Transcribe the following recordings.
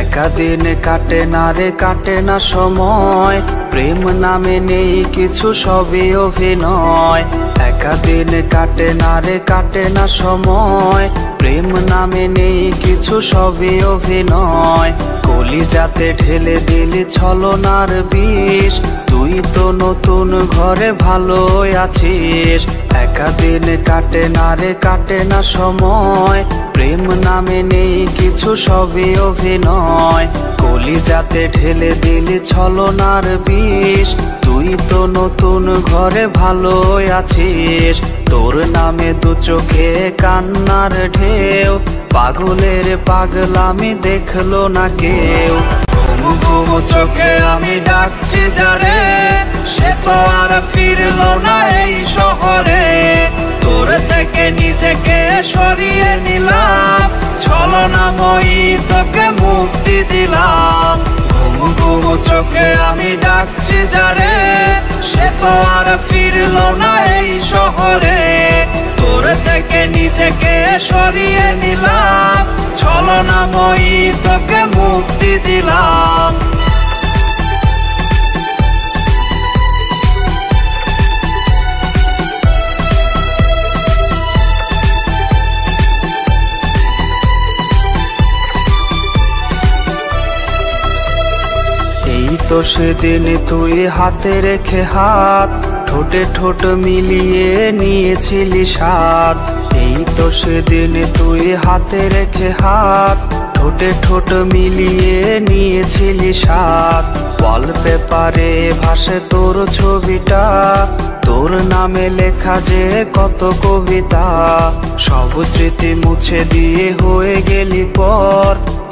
একা দিন কাটে না রে, কাটে না সময়, প্রেম নামে নেই কিছু, সবই অভিনয়। একা দিন কাটে না রে, কাটে না সময়, প্রেম নামে নেই কিছু, সবই অভিনয়। কলিজাতে ঢেলে দিলি ছলনার বিষ, তুই তো নতুন ঘরে ভালোই আছিস। একা দিন কাটে না রে, কাটে না সময়, প্রেম নামে নেই কিছু, সবই অভিনয়। কলিজাতে ঢেলে দিলি ছলনার বিষ, তুই তো নতুন ঘরে ভালোই আছিস। তোর নামে দু চোখে কান্নার ঢেউ, পাগলের পাগলামি দেখলো না কেউ। ঘুমু ঘুমু চোখে আমি ডাকছি যারে, সে তো আর ফিরলো না এই শহরে। তোর থেকে নিজেকে সরিয়ে নিলাম, ছলনাময়ী তোকে মুক্তি দিলাম। ঘুমু ঘুমু চোখে আমি ডাকছি যারে, সে তো আর ফিরলো না এই শহরে। তোর থেকে নিজেকে সরিয়ে নিলাম, ছলনাময়ী তোকে মুক্তি দিলাম। এই তো সেদিন তুই হাতে রেখে হাত, ঠোঁটে ঠোঁট মিলিয়ে নিয়েছিলি স্বাদ। এই তো সেদিন তুই হাতে রেখে হাত, ঠোঁটে ঠোঁট মিলিয়ে নিয়েছিলি স্বাদ। ওয়ালপেপারে ভাসে তোর ছবিটা, তোর নামে লেখা যে কত কবিতা। সব স্মৃতি মুছে দিয়ে হয়ে গেলি পর,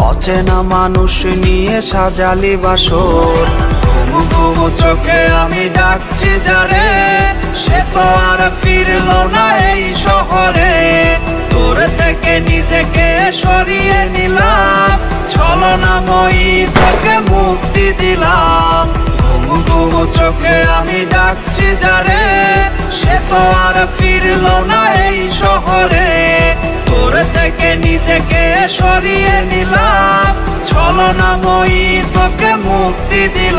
অচেনা মানুষ নিয়ে সাজালি বাসর। ঘুমু ঘুমু চোখে আমি ডাকছি যারে, সে তো আর ফিরলো না এই শহরে। তোর থেকে নিজেকে সরিয়ে নিলাম, ছলনাময়ী তোকে মুক্তি দিলাম। ঘুমু ঘুমু চোখে আমি ডাকছি যারে, সে তো আর ফিরলো না এই শহরে। তোর থেকে নিজেকে সরিয়ে নিলাম, ছলনাময়ী তোকে মুক্তি দিলাম।